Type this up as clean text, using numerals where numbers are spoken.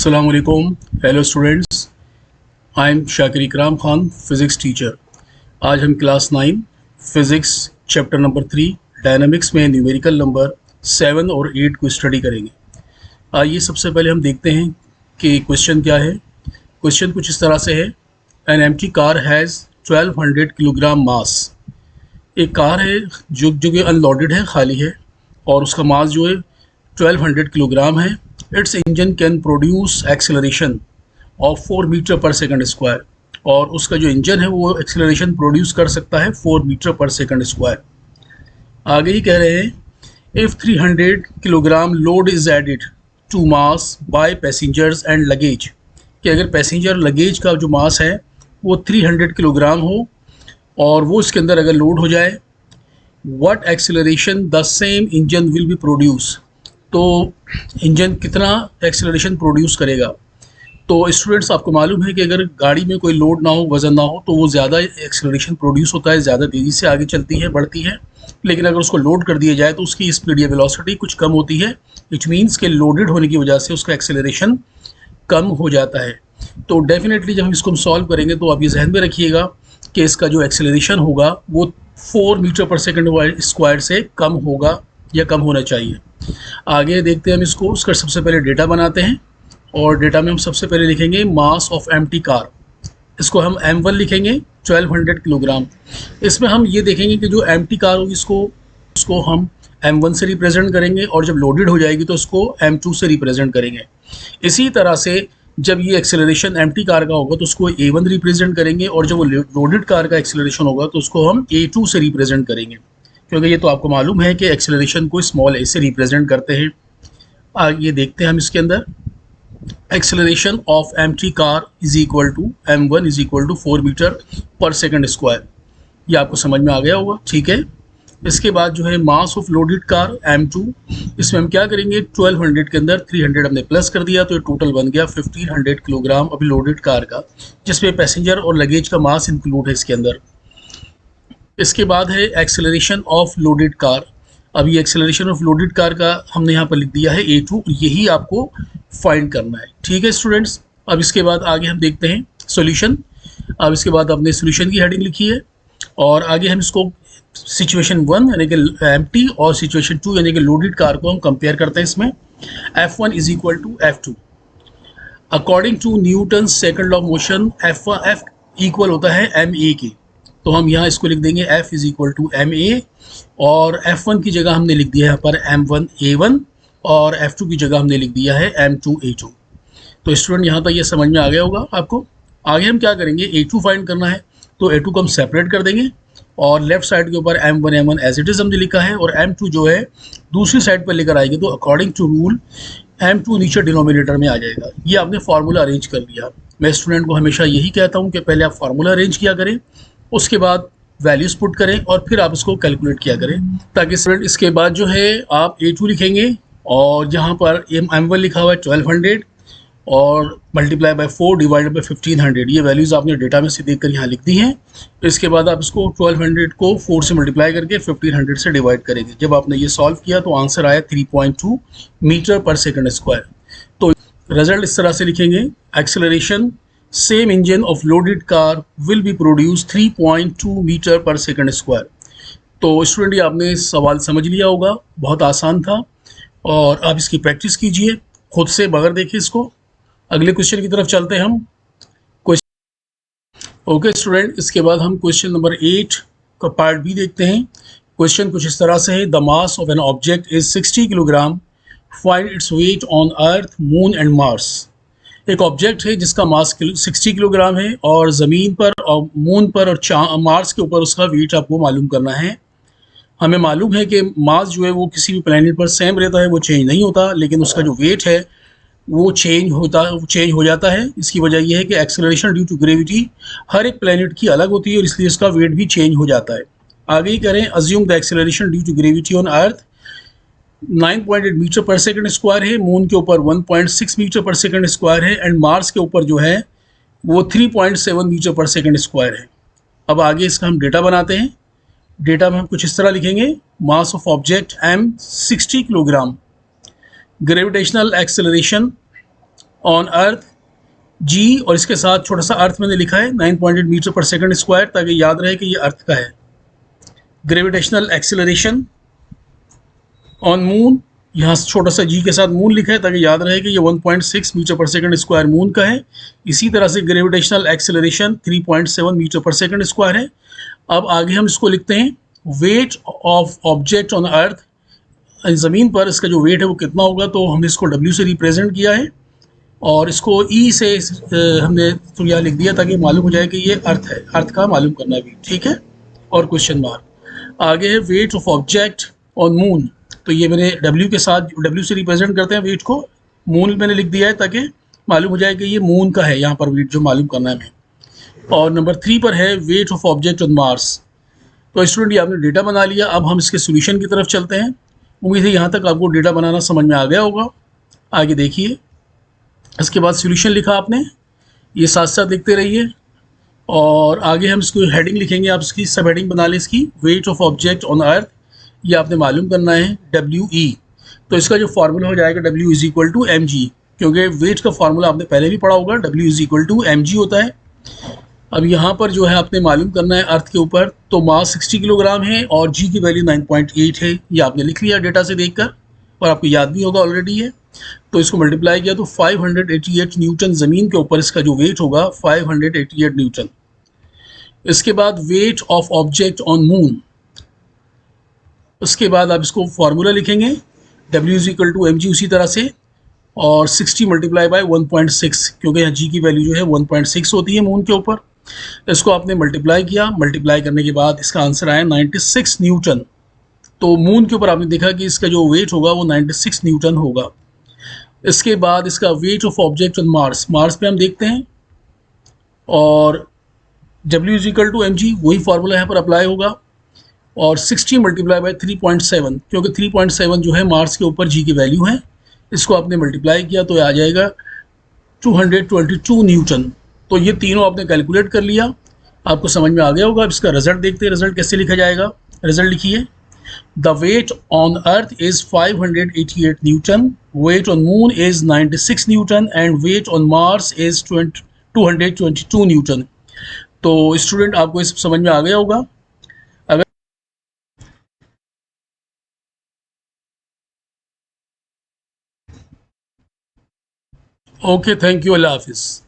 अस्सलाम वालेकुम। Hello students, I am Shakir Ikram Khan, physics teacher. आज हम class 9 physics chapter number 3 dynamics में न्यूमेरिकल नंबर 7 और 8 को स्टडी करेंगे। आइए सबसे पहले हम देखते हैं कि क्वेश्चन क्या है। क्वेश्चन कुछ इस तरह से है, an empty car has 1200 kilogram mass. एक कार है जो कि अनलोडेड है, खाली है, और उसका मास जो है 1200 किलोग्राम है। Its engine can produce acceleration of 4 metre per second square, और उसका जो इंजन है वो एक्सेलरेशन प्रोड्यूस कर सकता है 4 मीटर पर सेकंड स्क्वायर। आगे ही कह रहे हैं if 300 kilogram load is added to mass by passengers and luggage, कि अगर पैसेंजर लगेज का जो मास है वो 300 किलोग्राम हो और वो इसके अंदर अगर लोड हो जाए, what acceleration the same engine will be produce, तो इंजन कितना एक्सेलरेशन प्रोड्यूस करेगा। तो स्टूडेंट्स, आपको मालूम है कि अगर गाड़ी में कोई लोड ना हो, वज़न ना हो, तो वो ज़्यादा एक्सेलरेशन प्रोड्यूस होता है, ज़्यादा तेज़ी से आगे चलती है, बढ़ती है। लेकिन अगर उसको लोड कर दिया जाए तो उसकी स्पीड या वेलोसिटी कुछ कम होती है, विच मीन्स के लोडेड होने की वजह से उसका एक्सेलरेशन कम हो जाता है। तो डेफिनेटली जब हम इसको सॉल्व करेंगे तो आप ये जहन में रखिएगा कि इसका जो एक्सेलरेशन होगा वो 4 मीटर पर सेकंड स्क्वायर से कम होगा या कम होना चाहिए। आगे देखते हैं हम इसको। उसका सबसे पहले डेटा बनाते हैं, और डेटा में हम सबसे पहले लिखेंगे मास ऑफ एम्प्टी कार। इसको हम M1 लिखेंगे 1200 किलोग्राम। इसमें हम ये देखेंगे कि जो एम्प्टी कार होगी इसको हम M1 से रिप्रेजेंट करेंगे, और जब लोडेड हो जाएगी तो उसको M2 से रिप्रेजेंट करेंगे। इसी तरह से जब ये एक्सेलरेशन एम्प्टी कार का होगा तो उसको A1 रिप्रेजेंट करेंगे, और जब वो लोडेड कार का एक्सेलरेशन होगा तो उसको हम A2 से रिप्रेजेंट करेंगे, क्योंकि ये तो आपको मालूम है कि एक्सेलरेशन को स्मॉल a से रिप्रेजेंट करते हैं। आगे देखते हैं हम इसके अंदर। Acceleration of empty car is equal to M1 is equal to 4 metre per second square. ये आपको समझ में आ गया होगा, ठीक है। इसके बाद जो है mass of loaded car M2, इसमें हम क्या करेंगे, 1200 के अंदर 300 हमने प्लस कर दिया तो ये टोटल बन गया 1500 किलोग्राम अभी लोडेड कार का, जिसमें पैसेंजर और लगेज का मास इंक्लूड है इसके अंदर। इसके बाद है एक्सेलरेशन ऑफ लोडेड कार। अभी एक्सेलरेशन ऑफ लोडेड कार का हमने यहाँ पर लिख दिया है A2, यही आपको फाइंड करना है, ठीक है स्टूडेंट्स। अब इसके बाद आगे हम देखते हैं सॉल्यूशन। अब इसके बाद आपने सॉल्यूशन की हेडिंग लिखी है, और आगे हम इसको सिचुएशन 1 यानी कि एम्प्टी और सिचुएशन 2 यानी कि लोडेड कार को हम कंपेयर करते हैं। इसमें F1 is equal to F2 according to Newton second law of motion. F equal होता है ma के, तो हम यहाँ इसको लिख देंगे F is equal to ma, और F1 की जगह हमने लिख दिया है यहाँ पर M1A1, और F2 की जगह हमने लिख दिया है M2A2। तो स्टूडेंट, यहाँ तक ये समझ में आ गया होगा आपको। आगे हम क्या करेंगे, A2 फाइंड करना है, तो A2 को हम सेपरेट कर देंगे, और लेफ्ट साइड के ऊपर M1A1 एज इट इज़ हमने लिखा है, और M2 जो है दूसरी साइड पर लेकर आएंगे, तो अकॉर्डिंग टू रूल M2 नीचे डिनोमिनेटर में आ जाएगा। ये आपने फार्मूला अरेंज कर दिया। मैं स्टूडेंट को हमेशा यही कहता हूँ कि पहले आप फार्मूला अरेंज किया करें, उसके बाद वैल्यूज़ पुट करें, और फिर आप इसको कैलकुलेट किया करें, ताकि स्टूडेंट इसके बाद जो है आप A2 लिखेंगे, और जहाँ पर M1 लिखा हुआ है 1200 और मल्टीप्लाई बाय 4 डिवाइडेड बाय 1500, ये वैल्यूज़ आपने डेटा में से देखकर यहाँ लिख दी हैं। इसके बाद आप इसको 1200 को 4 से मल्टीप्लाई करके 1500 से डिवाइड करेंगे। जब आपने ये सॉल्व किया तो आंसर आया 3.2 मीटर पर सेकंड स्क्वायर। तो रिजल्ट इस तरह से लिखेंगे, acceleration same engine of loaded car will be produce 3.2 metre per second square. तो स्टूडेंट, ये आपने सवाल समझ लिया होगा, बहुत आसान था, और आप इसकी प्रैक्टिस कीजिए खुद से, बगैर देखिए इसको। अगले क्वेश्चन की तरफ चलते हैं हम। ओके स्टूडेंट, इसके बाद हम क्वेश्चन नंबर 8 का पार्ट बी देखते हैं। क्वेश्चन कुछ इस तरह से है, the mass of an object is 60 kilogram, find its weight on earth, moon and Mars. एक ऑब्जेक्ट है जिसका मास 60 किलोग्राम है, और ज़मीन पर और मून पर और मार्स के ऊपर उसका वेट आपको मालूम करना है। हमें मालूम है कि मास जो है वो किसी भी प्लैनेट पर सेम रहता है, वो चेंज नहीं होता, लेकिन उसका जो वेट है वो चेंज हो जाता है। इसकी वजह यह है कि एक्सेलरेशन ड्यू टू ग्रेविटी हर एक प्लैनेट की अलग होती है, और इसलिए इसका वेट भी चेंज हो जाता है। आगे ही करें, assume the acceleration due to gravity on earth 9.8 metre per second square है, मून के ऊपर 1.6 मीटर पर सेकंड स्क्वायर है, एंड मार्स के ऊपर जो है वो 3.7 मीटर पर सेकंड स्क्वायर है। अब आगे इसका हम डेटा बनाते हैं। डेटा में हम कुछ इस तरह लिखेंगे, mass of object M 60 kilogram, gravitational acceleration on earth g, और इसके साथ छोटा सा अर्थ मैंने लिखा है 9.8 मीटर पर सेकंड स्क्वायर, ताकि याद रहे कि ये अर्थ का है। ग्रेविटेशनल एक्सेलरेशन ऑन मून, यहाँ छोटा सा जी के साथ मून लिखा है ताकि याद रहे कि ये 1.6 metre per second square moon का है। इसी तरह से gravitational acceleration 3.7 metre per second square है। अब आगे हम इसको लिखते हैं wait of object on earth, ज़मीन पर इसका जो वेट है वो कितना होगा, तो हमने इसको W से रिप्रेजेंट किया है और इसको E से हमने तो यहाँ लिख दिया ताकि मालूम हो जाए कि ये अर्थ है, अर्थ का मालूम करना भी, ठीक है। और क्वेश्चन मार्क आगे है wait of object on moon, तो ये मैंने W के साथ, W से रिप्रेजेंट करते हैं वेट को, मून मैंने लिख दिया है ताकि मालूम हो जाए कि ये मून का है यहाँ पर वेट जो मालूम करना है हमें। और नंबर 3 पर है wait of object on Mars. तो स्टूडेंट ये आपने डेटा बना लिया, अब हम इसके सोल्यूशन की तरफ चलते हैं। उम्मीद है यहाँ तक आपको डेटा बनाना समझ में आ गया होगा। आगे देखिए, इसके बाद सोल्यूशन लिखा आपने, ये साथ साथ लिखते रहिए और आगे हम इसको हेडिंग लिखेंगे। आप इसकी सब हेडिंग बना लें इसकी, wait of object on earth, ये आपने मालूम करना है WE। तो इसका जो फार्मूला हो जाएगा W is equal to mg, क्योंकि वेट का फार्मूला आपने पहले भी पढ़ा होगा, W is equal to mg होता है। अब यहाँ पर जो है आपने मालूम करना है अर्थ के ऊपर, तो मास 60 किलोग्राम है और जी की वैल्यू 9.8 है, ये आपने लिख लिया डेटा से देखकर और आपको याद भी होगा ऑलरेडी है। तो इसको मल्टीप्लाई किया तो 588 न्यूटन, ज़मीन के ऊपर इसका जो वेट होगा 588 न्यूटन। इसके बाद weight of object on moon, उसके बाद आप इसको फार्मूला लिखेंगे W is equal to mg उसी तरह से, और 60 मल्टीप्लाई बाय 1.6, क्योंकि यहाँ जी की वैल्यू जो है 1.6 होती है मून के ऊपर। इसको आपने मल्टीप्लाई किया, मल्टीप्लाई करने के बाद इसका आंसर आया 96 न्यूटन। तो मून के ऊपर आपने देखा कि इसका जो वेट होगा वो 96 न्यूटन होगा। इसके बाद इसका weight of object on Mars, Mars पे हम देखते हैं, और W is equal to mg, वही फार्मूला यहाँ पर अप्लाई होगा, और 60 मल्टीप्लाई बाय 3.7, क्योंकि 3.7 जो है मार्स के ऊपर जी की वैल्यू है, इसको आपने मल्टीप्लाई किया तो आ जाएगा 222 न्यूटन। तो ये तीनों आपने कैलकुलेट कर लिया, आपको समझ में आ गया होगा। अब इसका रिजल्ट देखते हैं, रिजल्ट कैसे लिखा जाएगा। रिजल्ट लिखिए, the weight on earth is 588 newton, weight on moon is 96 newton and weight on Mars is 222 newton. तो स्टूडेंट आपको इस समझ में आ गया होगा। अगर ओके, थैंक यू, अल्लाह हाफिज़।